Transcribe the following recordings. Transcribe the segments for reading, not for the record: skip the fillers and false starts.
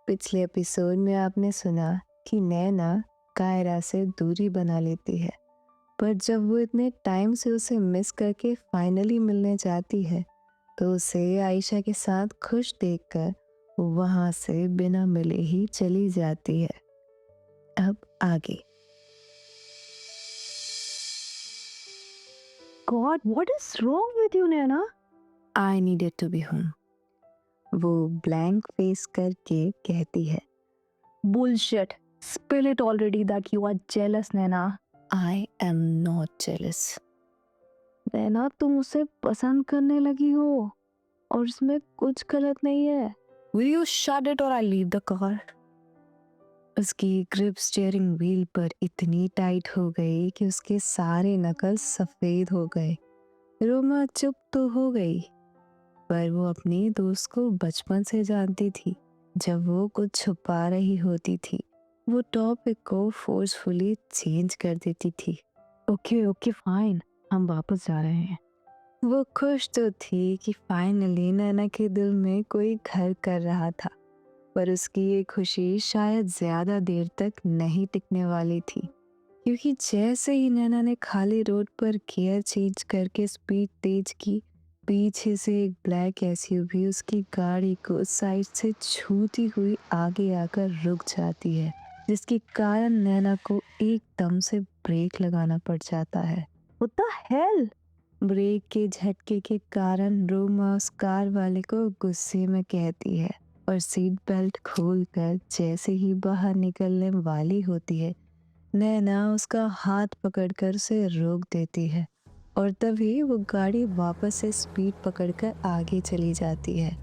पिछले एपिसोड में आपने सुना कि नैना कायरा से दूरी बना लेती है, पर जब वो इतने टाइम से उसे मिस करके फाइनली मिलने जाती है तो उसे आयशा के साथ खुश देखकर वो वहां से बिना मिले ही चली जाती है। अब आगे। God, what is wrong with you, Naina? I needed to be home, वो ब्लैंक फेस करके कहती है। Bullshit. Spill it already that you are jealous, Naina. I am not jealous. Naina, तुम उसे पसंद करने लगी हो और इसमें कुछ गलत नहीं है। Will you shut it or I leave the car? उसकी ग्रिप स्टीयरिंग व्हील पर इतनी टाइट हो गई कि उसके सारे नकल सफेद हो गए। रोमा चुप तो हो गई, पर वो अपनी दोस्त को बचपन से जानती थी। जब वो कुछ छुपा रही होती थी वो टॉपिक को फोर्सफुली चेंज कर देती थी। ओके ओके फाइन, हम वापस जा रहे हैं। वो खुश तो थी कि फाइनली नैना के दिल में कोई घर कर रहा था, पर उसकी ये खुशी शायद ज्यादा देर तक नहीं टिकने वाली थी, क्योंकि जैसे ही नैना ने खाली रोड पर गियर चेंज करके स्पीड तेज की, पीछे से एक ब्लैक एसयूवी उसकी गाड़ी को साइड से छूती हुई आगे आकर रुक जाती है, जिसके कारण नैना को एकदम से ब्रेक लगाना पड़ जाता है। What the hell? ब्रेक के झटके के कारण रोमा उस कार वाले को गुस्से में कहती है और सीट बेल्ट खोलकर जैसे ही बाहर निकलने वाली होती है, नैना उसका हाथ पकड़कर उसे रोक देती है और तभी वो गाड़ी वापस से स्पीड पकड़कर आगे चली जाती है।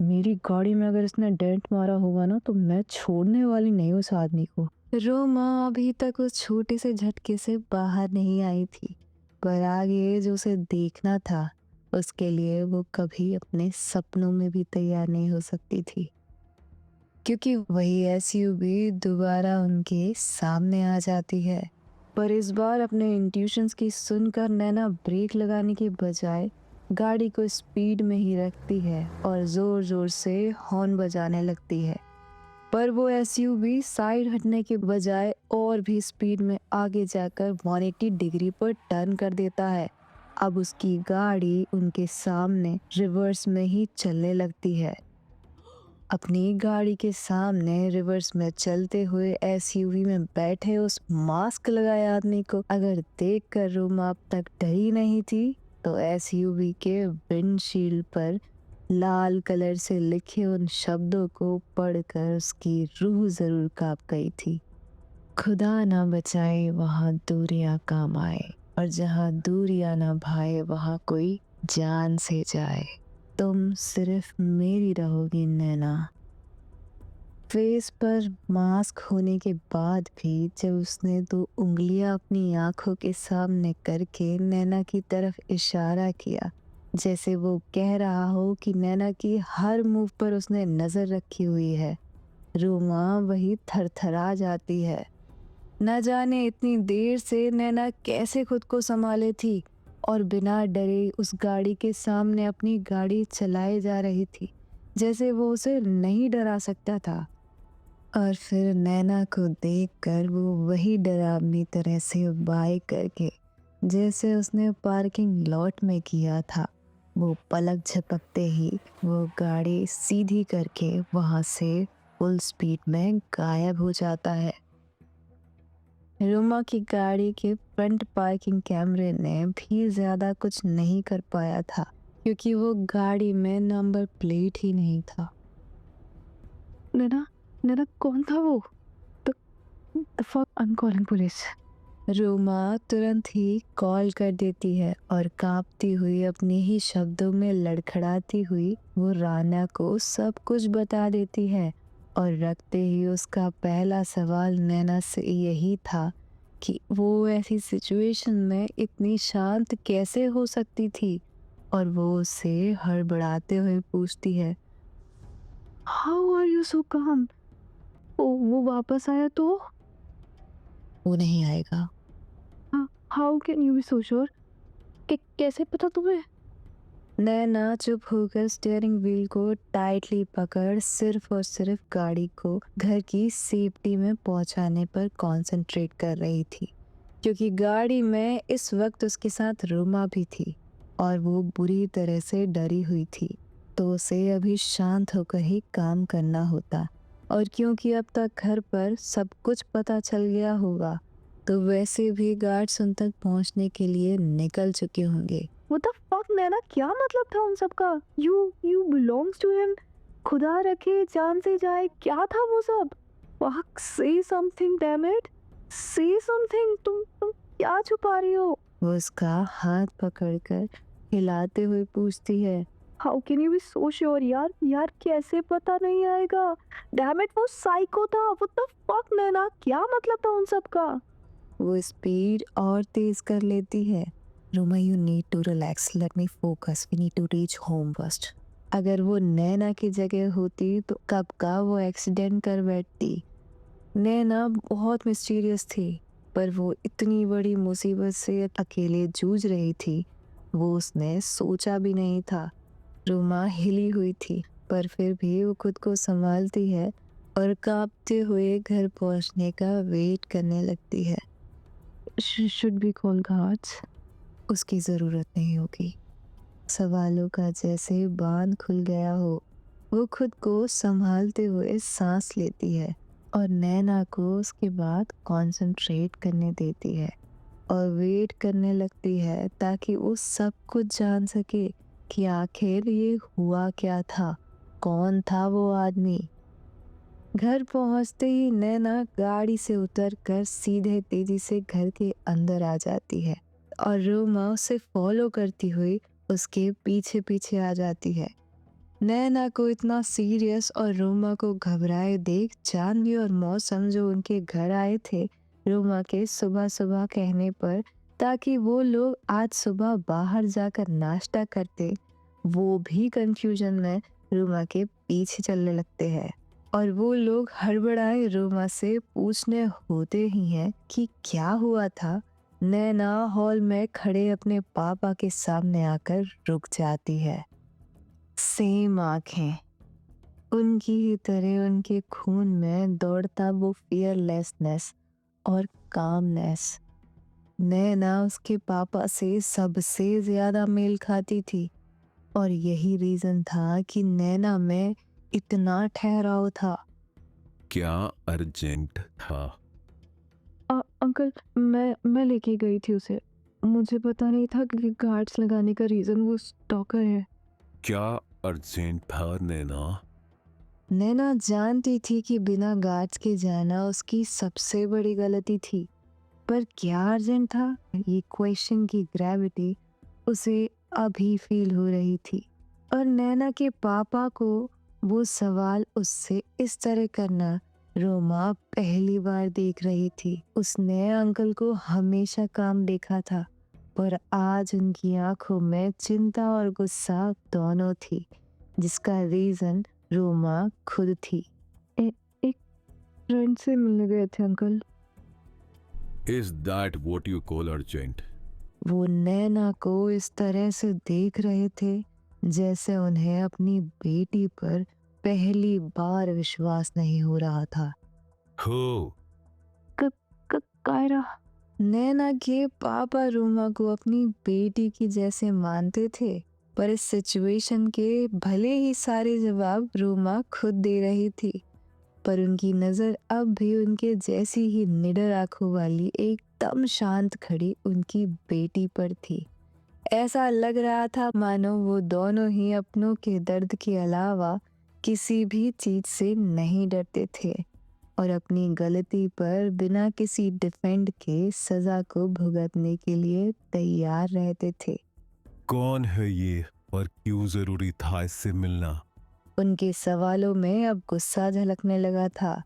मेरी गाड़ी में अगर इसने डेंट मारा होगा ना तो मैं छोड़ने वाली नहीं उस आदमी को। रोमा अभी तक उस छोटे से झटके से बाहर नहीं आई थी, पर आगे जो उसे देखना था उसके लिए वो कभी अपने सपनों में भी तैयार नहीं हो सकती थी, क्योंकि वही एसयूवी दोबारा उनके सामने आ जाती है। पर इस बार अपने इंट्यूशंस की सुनकर नैना ब्रेक लगाने के बजाय गाड़ी को स्पीड में ही रखती है और जोर जोर से हॉर्न बजाने लगती है, पर वो एसयूवी साइड हटने के बजाय और भी स्पीड में आगे जाकर 180 डिग्री पर टर्न कर देता है। अब उसकी गाड़ी उनके सामने रिवर्स में ही चलने लगती है। अपनी गाड़ी के सामने रिवर्स में चलते हुए एसयूवी में बैठे उस मास्क लगाए आदमी को अगर देखकर रोमा अब तक डरी नहीं थी, तो एसयूवी के विंडशील्ड पर लाल कलर से लिखे उन शब्दों को पढ़कर उसकी रूह जरूर कांप गई थी। खुदा ना बचाए वहाँ दूरियां काम आए, और जहाँ दूरियां ना भाए वहाँ कोई जान से जाए। तुम सिर्फ मेरी रहोगी नैना। फेस पर मास्क होने के बाद भी जब उसने 2 उंगलियां अपनी आंखों के सामने करके नैना की तरफ इशारा किया, जैसे वो कह रहा हो कि नैना की हर मूव पर उसने नजर रखी हुई है, रोमा वही थरथरा जाती है। न जाने इतनी देर से नैना कैसे खुद को संभाले थी और बिना डरे उस गाड़ी के सामने अपनी गाड़ी चलाए जा रही थी, जैसे वो उसे नहीं डरा सकता था। और फिर नैना को देखकर वो वही डरावनी तरह से बाय करके, जैसे उसने पार्किंग लॉट में किया था, वो पलक झपकते ही वो गाड़ी सीधी करके वहां से फुल स्पीड में गायब हो जाता है। रोमा की गाड़ी के फ्रंट पार्किंग कैमरे ने भी ज्यादा कुछ नहीं कर पाया था, क्योंकि वो गाड़ी में नंबर प्लेट ही नहीं था। नैना, नैना कौन था वो? The fuck, I'm calling police. Roma तुरंत ही कॉल कर देती है और कांपती हुई अपने ही शब्दों में लड़खड़ाती हुई वो राना को सब कुछ बता देती है, और रखते ही उसका पहला सवाल नैना से यही था कि वो ऐसी सिचुएशन में इतनी शांत कैसे हो सकती थी, और वो उससे हड़बड़ाते हुए पूछती है, How are you so calm? वो वापस आया तो? वो नहीं आएगा। How can you be so sure? कैसे पता तुम्हें? नैना चुप होकर स्टीयरिंग व्हील को टाइटली पकड़ सिर्फ और सिर्फ गाड़ी को घर की सेफ्टी में पहुंचाने पर कंसंट्रेट कर रही थी, क्योंकि गाड़ी में इस वक्त उसके साथ रुमा भी थी और वो बुरी तरह से डरी हुई थी। तो उसे अभी शांत होकर ही काम करना होता, और क्योंकि अब तक घर पर सब कुछ पता चल गया होगा तो वैसे भी गार्ड्स उन तक पहुंचने के लिए निकल चुके होंगे। What the fuck नैना, क्या मतलब था उन सब का? You belongs to him. खुदा रखे जान से जाए, क्या था वो सब? Fuck, say something, damn it. Say something. तुम क्या छुपा रही हो? वो उसका हाथ पकड़कर हिलाते हुए पूछती है। How can you be so sure यार कैसे पता नहीं आएगा? Damn it, वो साइको था। What the fuck नैना, क्या मतलब था उन सब का? वो स्पीड और तेज कर लेती है। Roma, you need to relax, let me focus, we need to reach home first. अगर वो नैना की जगह होती तो कब का वो एक्सीडेंट कर बैठती। नैना बहुत मिस्टीरियस थी, पर वो इतनी बड़ी मुसीबत से अकेले जूझ रही थी, वो उसने सोचा भी नहीं था। रोमा हिली हुई थी, पर फिर भी वो खुद को संभालती है और कांपते हुए घर पहुंचने का वेट करने लगती है। Should we call guards? उसकी ज़रूरत नहीं होगी। सवालों का जैसे बांध खुल गया हो, वो खुद को संभालते हुए सांस लेती है और नैना को उसके बाद कंसंट्रेट करने देती है और वेट करने लगती है ताकि वो सब कुछ जान सके कि आखिर ये हुआ क्या था, कौन था वो आदमी। घर पहुंचते ही नैना गाड़ी से उतरकर सीधे तेजी से घर के अंदर आ जाती है और रोमा उसे फॉलो करती हुई उसके पीछे पीछे आ जाती है। नैना को इतना सीरियस और रोमा को घबराए देख जानवी और मौसम जो उनके घर आए थे रोमा के सुबह सुबह कहने पर, ताकि वो लोग आज सुबह बाहर जाकर नाश्ता करते, वो भी कंफ्यूजन में रोमा के पीछे चलने लगते हैं और वो लोग हड़बड़ाए रोमा से पूछने होते ही हैं कि क्या हुआ था। नैना हॉल में खड़े अपने पापा के सामने आकर रुक जाती है। सेम आंखें, उनकी ही तरह उनके खून में दौड़ता वो फियरलेसनेस और कामनेस। नैना उसके पापा से सबसे ज्यादा मेल खाती थी और यही रीजन था कि नैना में इतना ठहराव था। क्या अर्जेंट था? अंकल, मैं लेके गई थी उसे। मुझे पता नहीं था कि गार्ड्स लगाने का रीजन वो स्टॉकर है। क्या अर्जेंट था नैना? नैना जानती थी कि बिना गार्ड्स के जाना उसकी सबसे बड़ी गलती थी, पर क्या अर्जेंट था, ये क्वेश्चन की ग्रेविटी उसे अभी फील हो रही थी और नैना के पापा को वो सवाल उससे इस तरह करना रोमा पहली बार देख रही थी। उसने अंकल को हमेशा काम देखा था, पर आज उनकी आंखों में चिंता और गुस्सा दोनों थी, जिसका रीजन रोमा खुद थी। एक फ्रेंड से मिलने गए थे uncle. Is that what you call urgent? वो नैना को इस तरह से देख रहे थे जैसे उन्हें अपनी बेटी पर पहली बार विश्वास नहीं हो रहा था। हो? कायरा। नैना के पापा रोमा को अपनी बेटी की जैसे मानते थे, पर इस सिचुएशन के भले ही सारे जवाब रोमा खुद दे रही थी, पर उनकी नजर अब भी उनके जैसी ही निडर आंखों वाली एकदम शांत खड़ी उनकी बेटी पर थी। ऐसा लग रहा था मानो वो दोनों ही अपनों के दर्द के अलावा किसी भी चीज से नहीं डरते थे और अपनी गलती पर बिना किसी डिफेंड के सजा को भुगतने के लिए तैयार रहते थे। कौन है ये और क्यों जरूरी था इससे मिलना? उनके सवालों में अब गुस्सा झलकने लगा था।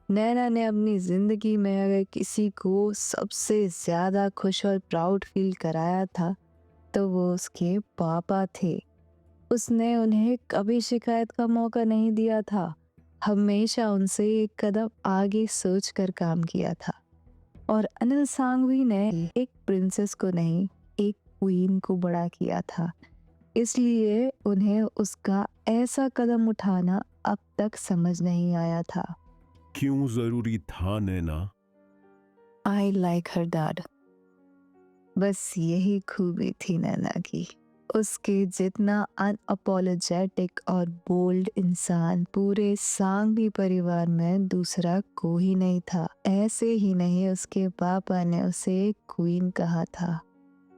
नैना ने अपनी जिंदगी में अगर किसी को सबसे ज्यादा खुश और प्राउड फील कराया था तो वो उसके पापा थे। उसने उन्हें कभी शिकायत का मौका नहीं दिया था, हमेशा उनसे एक कदम आगे सोचकर काम किया था। और अनिल सांघवी ने एक प्रिंसेस को नहीं, एक क्वीन को बड़ा किया था। इसलिए उन्हें उसका ऐसा कदम उठाना अब तक समझ नहीं आया था। क्यों जरूरी था नैना? I like her dad. बस यही खूबी थी नैना की। उसके जितना अनअपोलोजेटिक और बोल्ड इंसान पूरे सांघवी परिवार में दूसरा कोई नहीं था। ऐसे ही नहीं उसके पापा ने उसे क्वीन कहा था।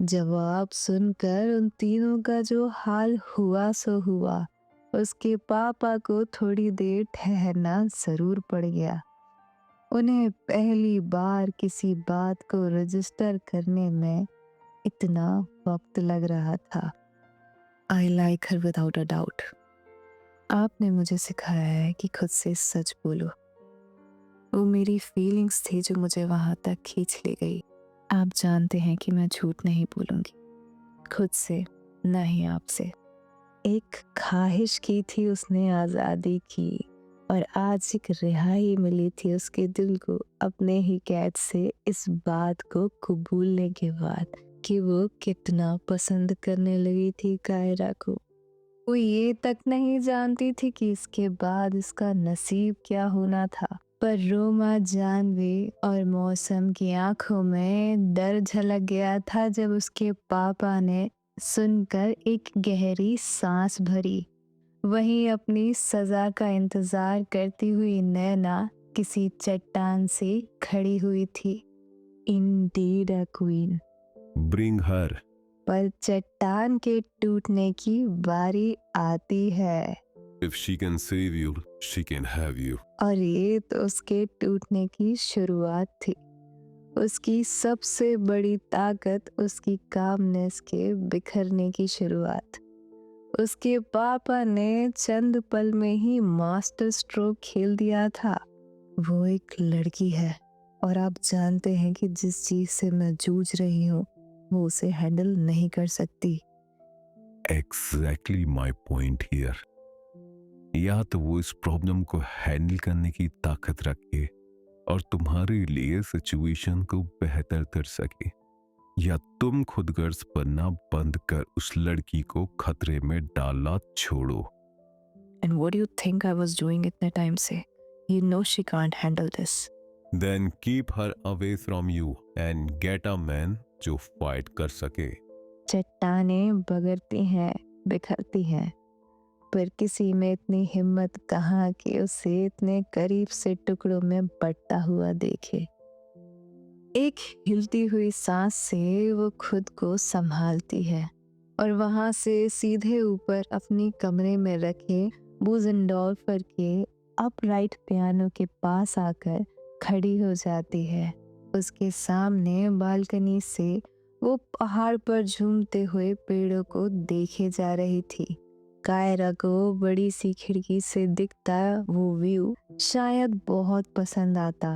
जवाब सुनकर उन तीनों का जो हाल हुआ सो हुआ। उसके पापा को थोड़ी देर ठहरना जरूर पड़ गया। उन्हें पहली बार किसी बात को रजिस्टर करने में इतना वक्त लग रहा था। I like her without a doubt. आपने मुझे सिखाया है कि खुद से सच बोलो। वो मेरी फीलिंग्स थी जो मुझे वहां तक खींच ले गई। आप जानते हैं कि मैं झूठ नहीं बोलूंगी, खुद से न ही आपसे। एक ख्वाहिश की थी उसने आज़ादी की, और आज एक रिहाई मिली थी उसके दिल को अपने ही कैद से इस बात को कबूलने के बाद कि वो कितना पसंद करने लगी थी कायरा को। वो ये तक नहीं जानती थी कि इसके बाद इसका नसीब क्या होना था। पर रोमा जानवी और मौसम की आंखों में डर झलक गया था जब उसके पापा ने सुनकर एक गहरी सांस भरी। वहीं अपनी सजा का इंतजार करती हुई नैना किसी चट्टान से खड़ी हुई थी। Indeed a queen. Bring her. पर चट्टान के टूटने की बारी आती है। If she can save you, she can have you. और ये तो उसके टूटने की शुरुआत थी। उसकी सबसे बड़ी ताकत उसकी कामनेस के बिखरने की शुरुआत। उसके पापा ने चंद पल में ही मास्टर स्ट्रोक खेल दिया था। वो एक लड़की है, और आप जानते हैं कि जिस चीज से मैं जूझ रही हूँ वो उसे हैंडल नहीं कर सकती। Exactly my point here. या तो वो इस प्रॉब्लम को हैंडल करने की ताकत रखे और तुम्हारे लिए सिचुएशन को बेहतर कर सके, या तुम खुद गर्ज बनना बंद कर उस लड़की को खतरे में डालना छोड़ो। And what do you think I was doing इतने टाइम से? You know she can't handle this. Then keep her away from you and get a man जो फाइट कर सके। चट्टानें बगरती हैं, बिखरती हैं, पर किसी में इतनी हिम्मत कहाँ कि उसे इतने करीब से टुकड़ों में बंटता हुआ देखे। एक हिलती हुई सांस से वो खुद को संभालती है और वहां से सीधे ऊपर अपनी कमरे में रखे बूजेंडोर्फर के अपराइट पियानो के पास आकर खड़ी हो जाती है। उसके सामने बालकनी से वो पहाड़ पर झूमते हुए पेड़ों को देखे जा रही थी। कायरा को बड़ी सी खिड़की से दिखता वो व्यू शायद बहुत पसंद आता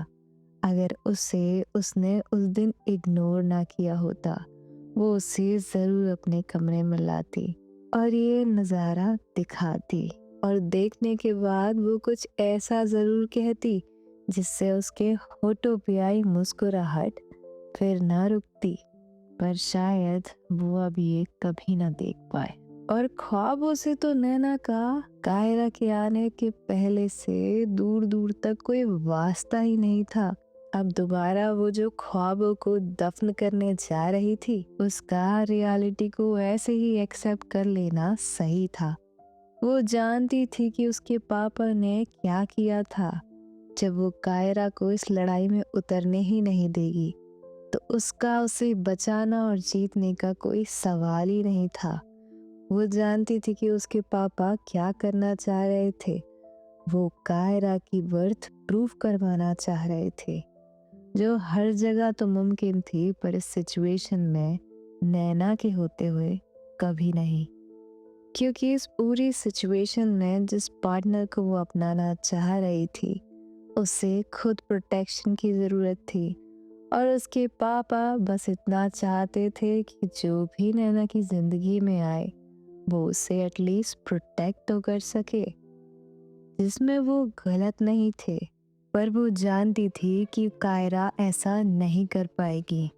अगर उसने उस दिन इग्नोर ना किया होता। वो उसे जरूर अपने कमरे में लाती और ये नज़ारा दिखाती, और देखने के बाद वो कुछ ऐसा जरूर कहती जिससे उसके होठों पे आई मुस्कुराहट फिर ना रुकती, पर शायद वो अब ये कभी ना देख पाए। और ख्वाबों से तो नैना का कायरा के आने के पहले से दूर दूर तक कोई वास्ता ही नहीं था। अब दोबारा वो जो ख्वाबों को दफन करने जा रही थी, उसका रियलिटी को ऐसे ही एक्सेप्ट कर लेना सही था। वो जानती थी कि उसके पापा ने क्या किया था। जब वो कायरा को इस लड़ाई में उतरने ही नहीं देगी तो उसका उसे बचाना और जीतने का कोई सवाल ही नहीं था। वो जानती थी कि उसके पापा क्या करना चाह रहे थे। वो कायरा की वर्थ प्रूव करवाना चाह रहे थे, जो हर जगह तो मुमकिन थी पर इस सिचुएशन में नैना के होते हुए कभी नहीं। क्योंकि इस पूरी सिचुएशन में जिस पार्टनर को वो अपनाना चाह रही थी उसे खुद प्रोटेक्शन की ज़रूरत थी, और उसके पापा बस इतना चाहते थे कि जो भी नैना की ज़िंदगी में आए वो उसे एटलीस्ट प्रोटेक्ट तो कर सके, जिसमें वो गलत नहीं थे। पर वो जानती थी कि कायरा ऐसा नहीं कर पाएगी,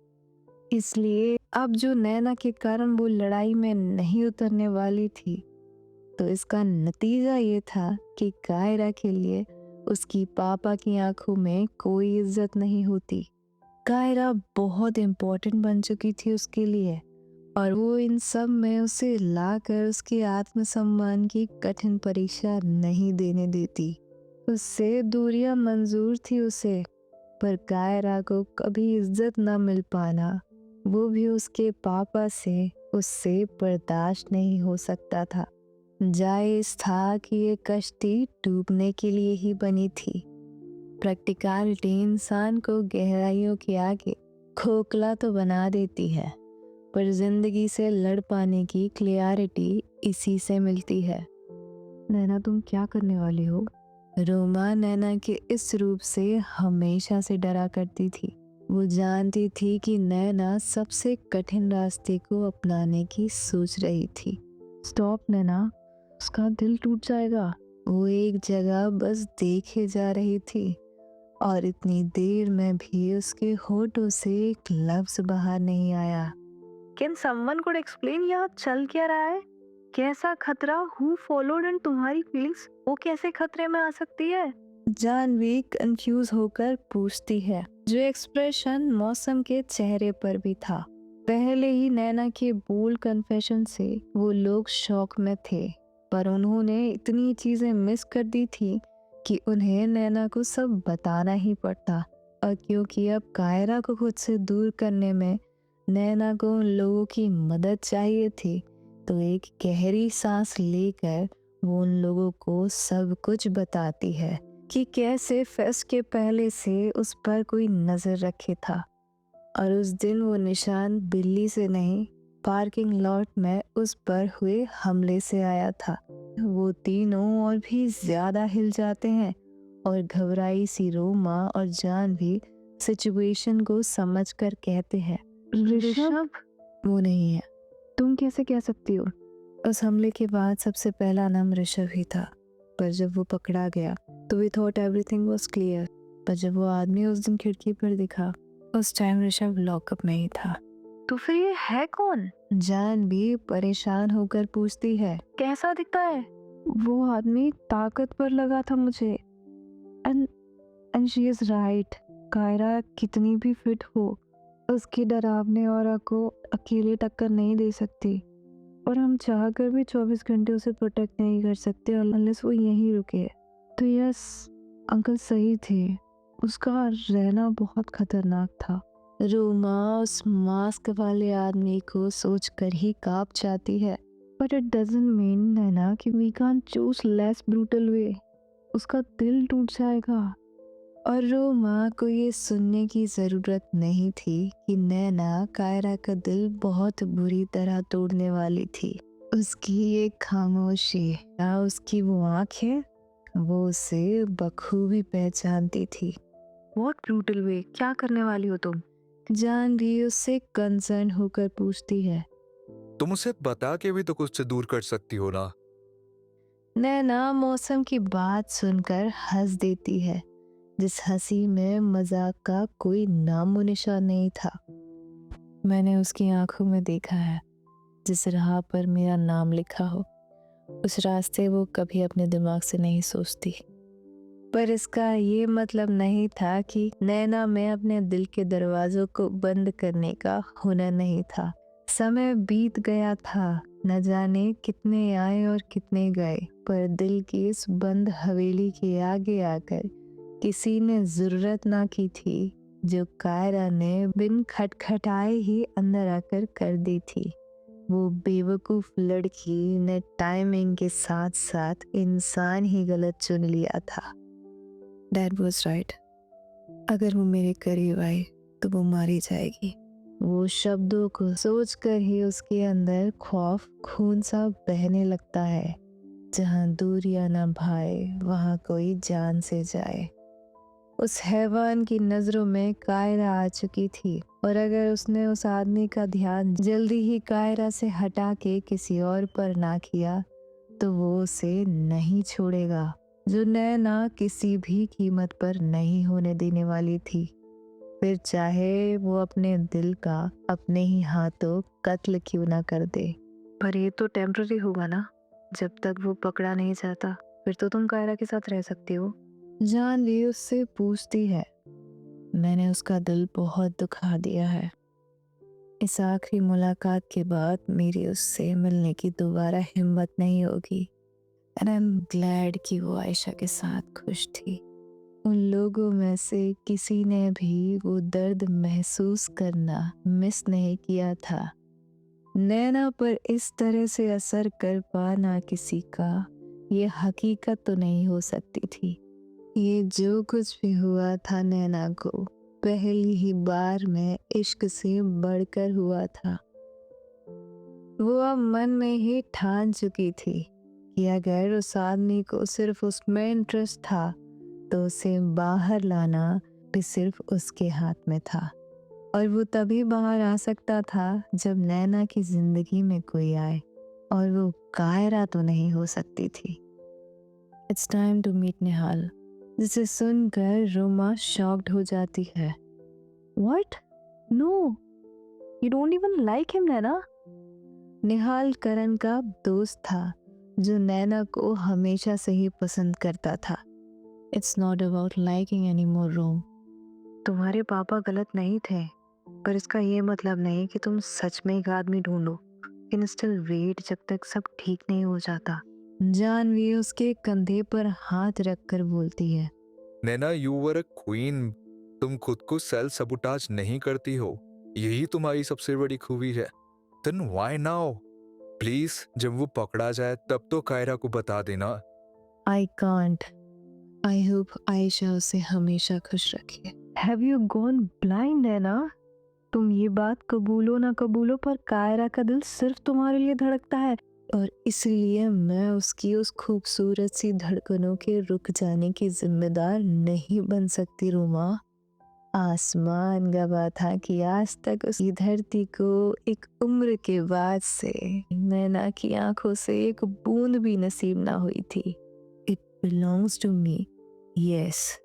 इसलिए अब जो नैना के कारण वो लड़ाई में नहीं उतरने वाली थी, तो इसका नतीजा ये था कि कायरा के लिए उसकी पापा की आंखों में कोई इज्जत नहीं होती। कायरा बहुत इम्पोर्टेंट बन चुकी थी उसके लिए, और वो इन सब में उसे लाकर उसके आत्मसम्मान की कठिन परीक्षा नहीं देने देती। उससे दूरियां मंजूर थी उसे, पर कायरा को कभी इज्जत न मिल पाना, वो भी उसके पापा से उससे बर्दाश्त नहीं हो सकता था। जायज़ था कि ये कश्ती डूबने के लिए ही बनी थी। प्रैक्टिकलिटी इंसान को गहराइयों के आगे खोखला तो बना देती है, पर जिंदगी से लड़ पाने की क्लियरिटी इसी से मिलती है। नैना तुम क्या करने वाली हो? रोमा नैना के इस रूप से हमेशा से डरा करती थी। वो जानती थी कि नैना सबसे कठिन रास्ते को अपनाने की सोच रही थी। स्टॉप नैना, उसका दिल टूट जाएगा। वो एक जगह बस देखे जा रही थी, और इतनी देर में भी उसके होठों से एक लफ्ज बाहर नहीं आया। कैन समवन कुड एक्सप्लेन यहाँ चल क्या रहा है? कैसा खतरा? Who followed? एंड तुम्हारी फीलिंग्स वो कैसे खतरे में आ सकती है? जानवी कंफ्यूज होकर पूछती है, जो एक्सप्रेशन मौसम के चेहरे पर भी था। पहले ही नैना के बोल्ड कन्फेशन से वो लोग शॉक में थे, पर उन्होंने इतनी चीजें मिस कर दी थी कि उन्हें नैना को सब बताना ही पड़ता। और क्योंकि अब कायरा को खुद से दूर करने में नैना को उन लोगों की मदद चाहिए थी, तो एक गहरी सांस लेकर वो उन लोगों को सब कुछ बताती है कि कैसे फेस्ट के पहले से उस पर कोई नजर रखे था, और उस दिन वो निशान बिल्ली से नहीं, पार्किंग लॉट में उस पर हुए हमले से आया था। वो तीनों और भी ज्यादा हिल जाते हैं, और घबराई सी रोमा और जान भी सिचुएशन को समझकर कहते हैं, ऋषभ, वो नहीं है। तुम कैसे कह सकती हो? उस हमले के बाद सबसे पहला नाम ऋषभ ही था, पर जब वो पकड़ा गया तो we thought everything was clear. पर जब वो आदमी उस दिन खिड़की पर दिखा, उस टाइम ऋषभ लॉकअप में ही था। तो फिर ये है कौन? जान भी परेशान होकर पूछती है, कैसा दिखता है? वो आदमी ताकतवर लगा था मुझे। And she is right. Kaira कितनी भी फिट हो, उसकी डरावने ऑरा को अकेले टक्कर नहीं दे सकती, और हम चाहकर भी 24 घंटे उसे प्रोटेक्ट नहीं कर सकते अनलेस वो यहीं रुके। तो यस, अंकल सही थे, उसका रहना बहुत खतरनाक था। रोमा उस मास्क वाले आदमी को सोचकर ही कांप जाती है। But it doesn't mean Naina कि we can't choose less brutal way. उसका दिल टूट जाएगा। और रोमा को ये सुनने की जरूरत नहीं थी कि नैना कायरा का दिल बहुत बुरी तरह तोड़ने वाली थी। उसकी ये खामोशी, उसकी वो आंखें, वो उसे बखूबी पहचानती थी। व्हाट ब्रूटल वे? क्या करने वाली हो तुम? जान भी उससे कंसर्न होकर पूछती है। तुम उसे बता के भी तो कुछ से दूर कर सकती हो ना। नैना मौसम की बात सुनकर हंस देती है, जिस हंसी में मजाक का कोई नामो निशान नहीं था। मैंने उसकी आंखों में देखा है, जिस राह पर मेरा नाम लिखा हो, उस रास्ते वो कभी अपने दिमाग से नहीं सोचती। पर इसका ये मतलब नहीं था कि नैना में अपने दिल के दरवाजों को बंद करने का हुनर नहीं था। समय बीत गया था, न जाने कितने आए और कितने गए, पर दिल की इस बंद हवेली के आगे आकर किसी ने जरूरत ना की थी, जो कायरा ने बिन खटखटाए ही अंदर आकर कर दी थी। वो बेवकूफ लड़की ने टाइमिंग के साथ साथ इंसान ही गलत चुन लिया था। Dad was right. अगर वो मेरे करीब आई तो वो मारी जाएगी। वो शब्दों को सोचकर ही उसके अंदर खौफ खून सा बहने लगता है। जहाँ दूरियां ना भाए, वहाँ कोई जान से जाए। उस हैवान की नजरों में कायरा आ चुकी थी, और अगर उसने उस आदमी का ध्यान जल्दी ही कायरा से हटा के किसी और पर ना किया, तो वो उसे नहीं छोड़ेगा, जो नैना किसी भी कीमत पर नहीं होने देने वाली थी। फिर चाहे वो अपने दिल का अपने ही हाथों कत्ल क्यों ना कर दे। पर ये तो टेम्पररी होगा ना, जब तक वो पकड़ा नहीं जाता। फिर तो तुम कायरा के साथ रह सकती हो। जानवी उससे पूछती है। मैंने उसका दिल बहुत दुखा दिया है। इस आखिरी मुलाकात के बाद मेरी उससे मिलने की दोबारा हिम्मत नहीं होगी। एंड आई एम ग्लैड कि वो आयशा के साथ खुश थी। उन लोगों में से किसी ने भी वो दर्द महसूस करना मिस नहीं किया था। नैना पर इस तरह से असर कर पाना किसी का, ये हकीकत तो नहीं हो सकती थी। ये जो कुछ भी हुआ था नैना को पहली ही बार में इश्क से बढ़कर हुआ था। वो अब मन में ही ठान चुकी थी कि अगर उस आदमी को सिर्फ उसमें इंटरेस्ट था तो उसे बाहर लाना भी सिर्फ उसके हाथ में था, और वो तभी बाहर आ सकता था जब नैना की जिंदगी में कोई आए, और वो कायरा तो नहीं हो सकती थी। इट्स टाइम टू मीट निहाल, जिसे सुनकर रोमा शॉक्ड हो जाती है। What? No, you don't even like him, Naina. निहाल करण का दोस्त था जो नैना को हमेशा से ही पसंद करता था। It's not about liking anymore Rome. तुम्हारे पापा गलत नहीं थे, पर इसका ये मतलब नहीं कि तुम सच में एक आदमी ढूंढो। लेकिन स्टिल वेट जब तक सब ठीक नहीं हो जाता। जानवी उसके कंधे पर हाथ रखकर बोलती है। नैना, यू वर अ क्वीन। तुम खुद को सेल्फ सबुटाज नहीं करती हो, यही तुम्हारी सबसे बड़ी खूबी है। Then why now? प्लीज, जब वो पकड़ा जाए तब तो कायरा को बता देना। I can't. I hope Ayesha उसे हमेशा खुश रखे। Have you gone blind, Naina? तुम ये बात कबूलो ना कबूलो, पर कायरा का दिल सिर्फ तुम्हारे लिए धड़कता है। और इसलिए मैं उसकी उस खूबसूरत सी धड़कनों के रुक जाने की जिम्मेदार नहीं बन सकती रोमा। आसमान गवाह था कि आज तक उस धरती को एक उम्र के बाद से नैना की आंखों से एक बूंद भी नसीब ना हुई थी। It belongs to me, yes,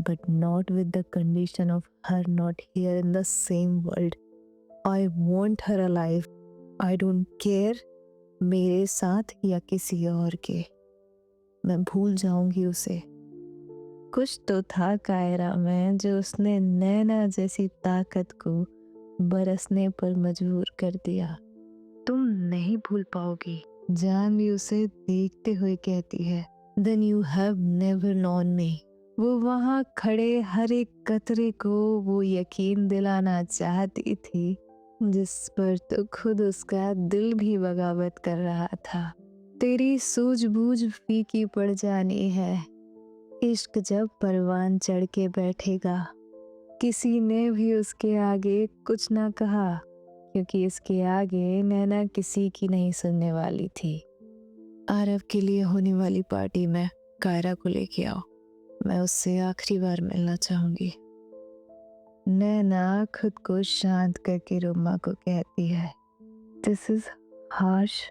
but not with the condition of her not here in the same world. I want her alive. I don't care मेरे साथ या किसी और के। मैं भूल जाऊंगी उसे। कुछ तो था कायरा में जो उसने नैना जैसी ताकत को बरसने पर मजबूर कर दिया। तुम नहीं भूल पाओगी। जानवी उसे देखते हुए कहती है। Then you have never known me। वो वहाँ खड़े हर एक कतरे को वो यकीन दिलाना चाहती थी जिस पर तो खुद उसका दिल भी बगावत कर रहा था। तेरी सूझबूझ फीकी पड़ जानी है। इश्क जब परवान चढ़ के बैठेगा, किसी ने भी उसके आगे कुछ ना कहा, क्योंकि इसके आगे नैना किसी की नहीं सुनने वाली थी। आरव के लिए होने वाली पार्टी में कायरा को लेके आओ। मैं उससे आखिरी बार मिलना चाहूंगी। नैना खुद को शांत करके रोमा को कहती है। This is harsh.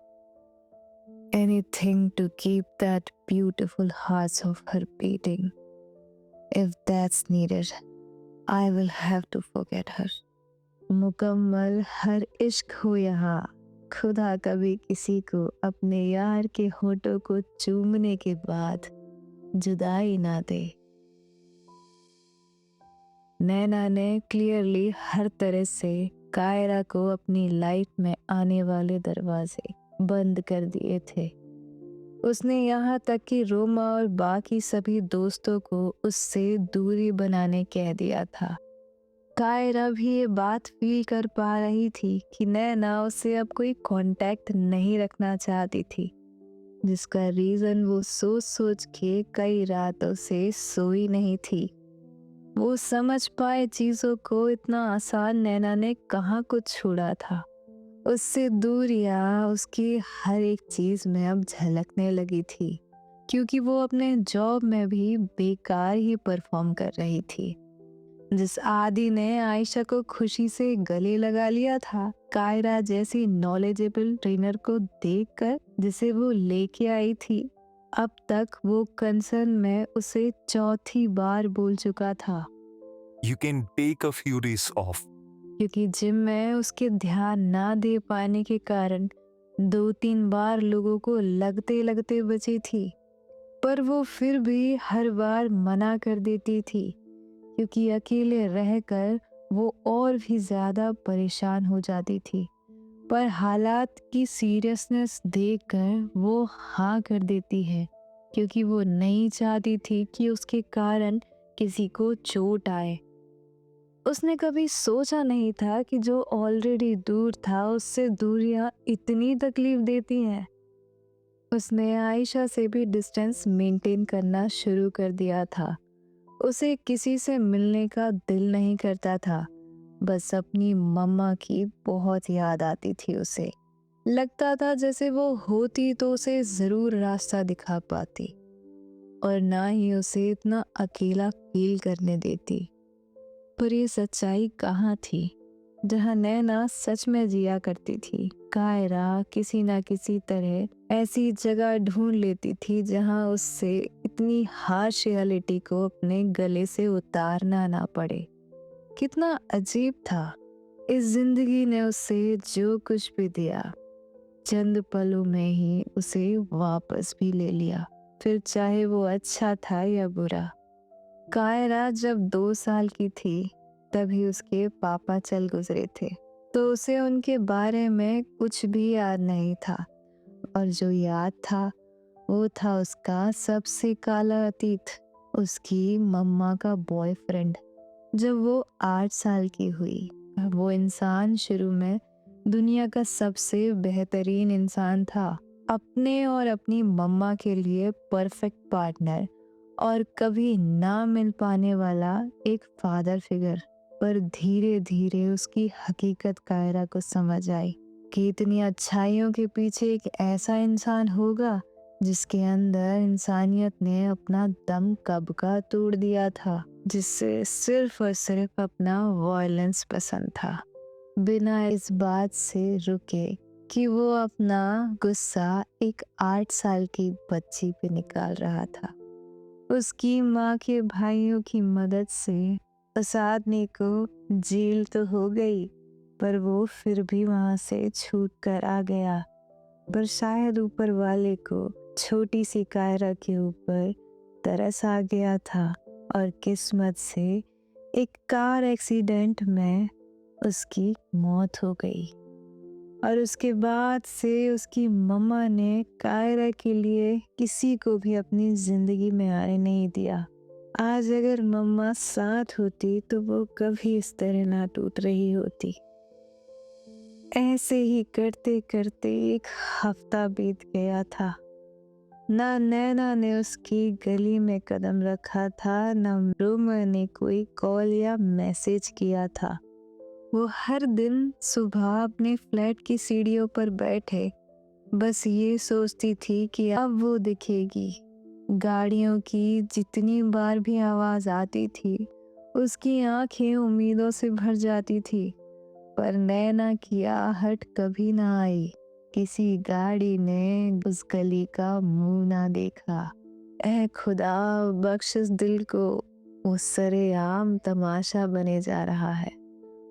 Anything to keep that beautiful hearts of her beating. If that's needed, I will have to forget her. मुकम्मल हर इश्क हो यहाँ, खुदा कभी किसी को अपने यार के होठों को चूमने के बाद जुदाई ना दे। नैना ने क्लियरली हर तरह से कायरा को अपनी लाइफ में आने वाले दरवाजे बंद कर दिए थे। उसने यहाँ तक कि रोमा और बाकी सभी दोस्तों को उससे दूरी बनाने कह दिया था। कायरा भी ये बात फील कर पा रही थी कि नैना उससे अब कोई कांटेक्ट नहीं रखना चाहती थी, जिसका रीजन वो सोच सोच के कई रातों से सोई नहीं थी। वो समझ पाए चीजों को इतना आसान नैना ने कहाँ कुछ छोड़ा था। उससे दूरियां उसकी हर एक चीज में अब झलकने लगी थी, क्योंकि वो अपने जॉब में भी बेकार ही परफॉर्म कर रही थी। जिस आदि ने आयशा को खुशी से गले लगा लिया था, कायरा जैसी नॉलेजेबल ट्रेनर को देखकर जिसे वो लेके आई थी, अब तक वो कंसर्न में उसे चौथी बार बोल चुका था। You can take a few days off. क्योंकि जिम में उसके ध्यान ना दे पाने के कारण 2-3 बार लोगों को लगते लगते बची थी, पर वो फिर भी हर बार मना कर देती थी क्योंकि अकेले रहकर वो और भी ज़्यादा परेशान हो जाती थी। पर हालात की सीरियसनेस देखकर वो हाँ कर देती है क्योंकि वो नहीं चाहती थी कि उसके कारण किसी को चोट आए। उसने कभी सोचा नहीं था कि जो ऑलरेडी दूर था उससे दूरियां इतनी तकलीफ देती हैं। उसने आयशा से भी डिस्टेंस मेंटेन करना शुरू कर दिया था। उसे किसी से मिलने का दिल नहीं करता था, बस अपनी मम्मा की बहुत याद आती थी उसे। लगता था जैसे वो होती तो उसे ज़रूर रास्ता दिखा पाती और ना ही उसे इतना अकेला फील करने देती। पर ये सच्चाई कहाँ थी जहाँ नैना सच में जिया करती थी। कायरा किसी ना किसी तरह ऐसी जगह ढूंढ लेती थी जहाँ उससे इतनी हार्श रियलिटी को अपने गले से उतारना ना पड़े। कितना अजीब था, इस जिंदगी ने उसे जो कुछ भी दिया चंद पलों में ही उसे वापस भी ले लिया, फिर चाहे वो अच्छा था या बुरा। कायरा जब 2 साल की थी तभी उसके पापा चल गुजरे थे, तो उसे उनके बारे में कुछ भी याद नहीं था और जो याद था वो था उसका सबसे काला अतीत, उसकी मम्मा का बॉयफ्रेंड। जब वो 8 साल की हुई, वो इंसान शुरू में दुनिया का सबसे बेहतरीन इंसान था, अपने और अपनी मम्मा के लिए परफेक्ट पार्टनर और कभी ना मिल पाने वाला एक फादर फिगर। पर धीरे धीरे उसकी हकीकत कायरा को समझ आई कि इतनी अच्छाइयों के पीछे एक ऐसा इंसान होगा जिसके अंदर इंसानियत ने अपना दम कब का तोड़ दिया था, जिससे सिर्फ और सिर्फ अपना वायलेंस पसंद था, बिना इस बात से रुके कि वो अपना गुस्सा एक 8 साल की बच्ची पे निकाल रहा था। उसकी माँ के भाइयों की मदद से असादनी को जेल तो हो गई, पर वो फिर भी वहां से छूट कर आ गया। पर शायद ऊपर वाले को छोटी सी कायरा के ऊपर तरस आ गया था और किस्मत से एक कार एक्सीडेंट में उसकी मौत हो गई। और उसके बाद से उसकी मम्मा ने कायरा के लिए किसी को भी अपनी जिंदगी में आने नहीं दिया। आज अगर मम्मा साथ होती तो वो कभी इस तरह ना टूट रही होती। ऐसे ही करते करते एक हफ्ता बीत गया था। ना नैना ने उसकी गली में कदम रखा था, ना रोमा ने कोई कॉल या मैसेज किया था। वो हर दिन सुबह अपने फ्लैट की सीढ़ियों पर बैठे बस ये सोचती थी कि अब वो दिखेगी। गाड़ियों की जितनी बार भी आवाज आती थी उसकी आंखें उम्मीदों से भर जाती थी, पर नैना की आहट कभी ना आई। किसी गाड़ी ने उस गली का मुंह ना देखा। ऐ खुदा, बख्श इस दिल को, वो सरेआम तमाशा बने जा रहा है।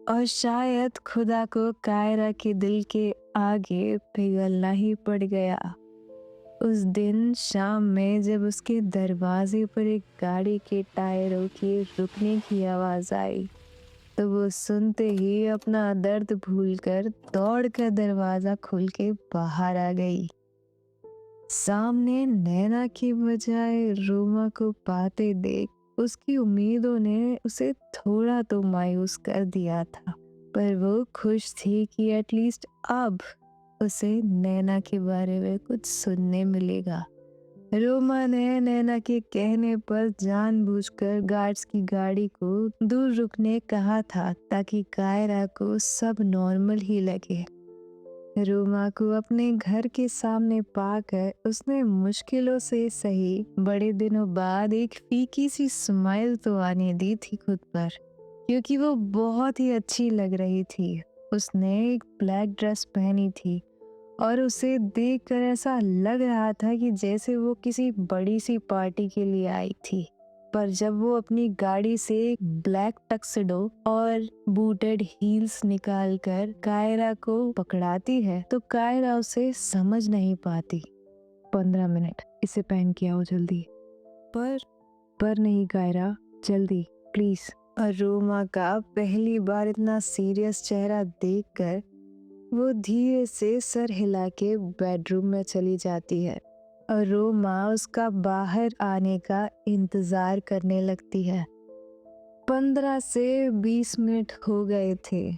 और शायद खुदा को कायरा के दिल के आगे पिघलना ही पड़ गया। उस दिन शाम में जब उसके दरवाजे पर एक गाड़ी के टायरों के रुकने की आवाज आई, तो वो सुनते ही अपना दर्द भूलकर दौड़कर दरवाजा खोल के बाहर आ गई। सामने नैना की बजाय रोमा को पाते देख उसकी उम्मीदों ने उसे थोड़ा तो मायूस कर दिया था, पर वो खुश थी कि एटलीस्ट अब उसे नैना के बारे में कुछ सुनने मिलेगा। रोमा ने नैना के कहने पर जानबूझकर गार्ड्स की गाड़ी को दूर रुकने कहा था ताकि कायरा को सब नॉर्मल ही लगे। रोमा को अपने घर के सामने पाकर उसने मुश्किलों से सही बड़े दिनों बाद एक फीकी सी स्माइल तो आने दी थी खुद पर, क्योंकि वो बहुत ही अच्छी लग रही थी। उसने एक ब्लैक ड्रेस पहनी थी और उसे देखकर ऐसा लग रहा था कि जैसे वो किसी बड़ी सी पार्टी के लिए आई थी। पर जब वो अपनी गाड़ी से एक ब्लैक टक्सिडो और बूटेड हील्स निकालकर कायरा को पकड़ाती है तो कायरा उसे समझ नहीं पाती। 15 मिनट, इसे पहन के आओ जल्दी। पर नहीं कायरा, जल्दी प्लीज। और रोमा का पहली बार इतना सीरियस चेहरा देखकर वो धीरे से सर हिला के बेडरूम में चली जाती है और रोमा उसका बाहर आने का इंतजार करने लगती है। 15 से 20 मिनट हो गए थे।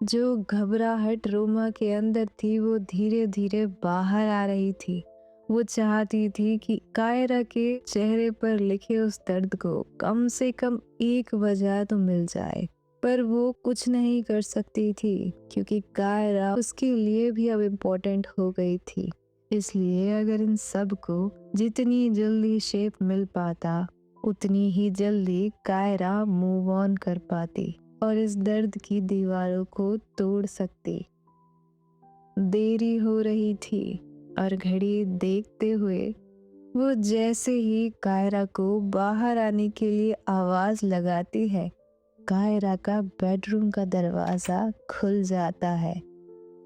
जो घबराहट रोमा के अंदर थी वो धीरे धीरे बाहर आ रही थी। वो चाहती थी कि कायरा के चेहरे पर लिखे उस दर्द को कम से कम एक वजह तो मिल जाए, पर वो कुछ नहीं कर सकती थी क्योंकि कायरा उसके लिए भी अब इम्पोर्टेंट हो गई थी। इसलिए अगर इन सब को जितनी जल्दी शेप मिल पाता उतनी ही जल्दी कायरा मूव ऑन कर पाती और इस दर्द की दीवारों को तोड़ सकती। देरी हो रही थी और घड़ी देखते हुए वो जैसे ही कायरा को बाहर आने के लिए आवाज लगाती है, कायरा का बेडरूम का दरवाजा खुल जाता है।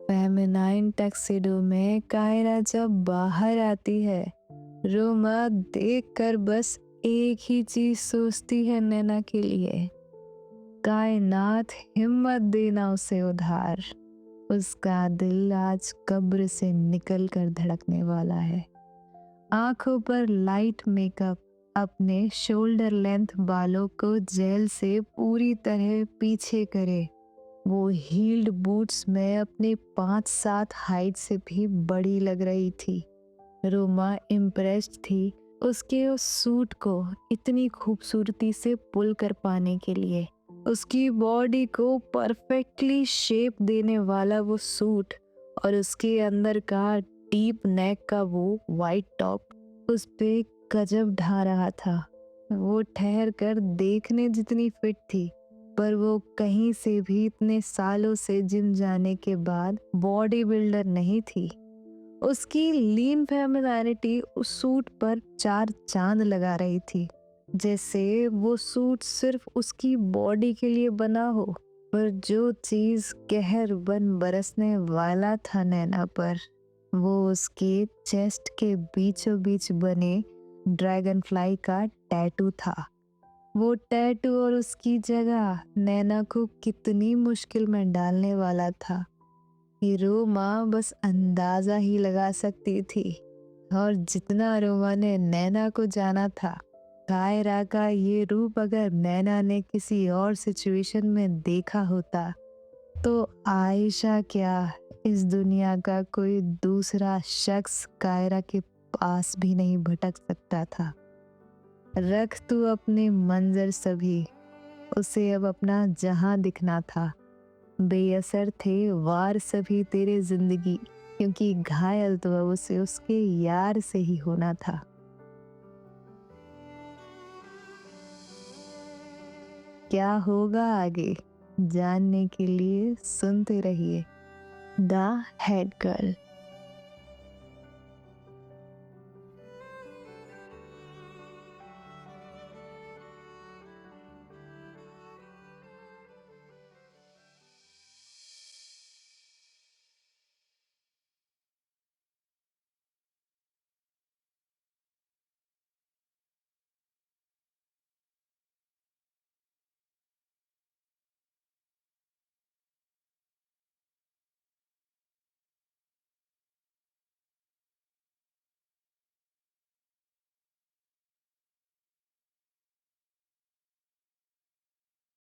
फेमिनाइन टक्सिडो में कायरा जब बाहर आती है, रोमा देखकर बस एक ही चीज सोचती है नैना के लिए, कायनात हिम्मत देना उसे उधार। उसका दिल आज कब्र से निकल कर धड़कने वाला है। आंखों पर लाइट मेकअप, अपने शोल्डर लेंथ बालों को जेल से पूरी तरह पीछे करे। वो हील्ड बूट्स में अपने 5-7 हाइट से भी बड़ी लग रही थी। रोमा इम्प्रेस्ड थी उसके उस सूट को इतनी खूबसूरती से पुल कर पाने के लिए। उसकी बॉडी को परफेक्टली शेप देने वाला वो सूट और उसके अंदर का डीप नेक का वो वाइट टॉप उस पे गजब ढा रहा था। वो ठहर कर देखने जितनी फिट थी, पर वो कहीं से भी इतने सालों से जिम जाने के बाद बॉडी बिल्डर नहीं थी। उसकी लीन फेमिनिटी उस सूट पर 4 चांद लगा रही थी, जैसे वो सूट सिर्फ उसकी बॉडी के लिए बना हो। पर जो चीज कहर बन बरसने वाला था नैना पर, वो उसके चेस्ट के बीचों बीच बने ड्रैगन फ्लाई का टैटू था। वो टैटू और उसकी जगह नैना को कितनी मुश्किल में डालने वाला था कि रोमा बस अंदाजा ही लगा सकती थी। और जितना रोमा ने नैना को जाना था, कायरा का ये रूप अगर नैना ने किसी और सिचुएशन में देखा होता तो आयशा क्या, इस दुनिया का कोई दूसरा शख्स कायरा के पास भी नहीं भटक सकता था। रख तू अपने मंजर सभी, उसे अब अपना जहां दिखना था। बेअसर थे वार सभी तेरे जिंदगी, क्योंकि घायल तो अब उसे उसके यार से ही होना था। क्या होगा आगे जानने के लिए सुनते रहिए द हेड गर्ल।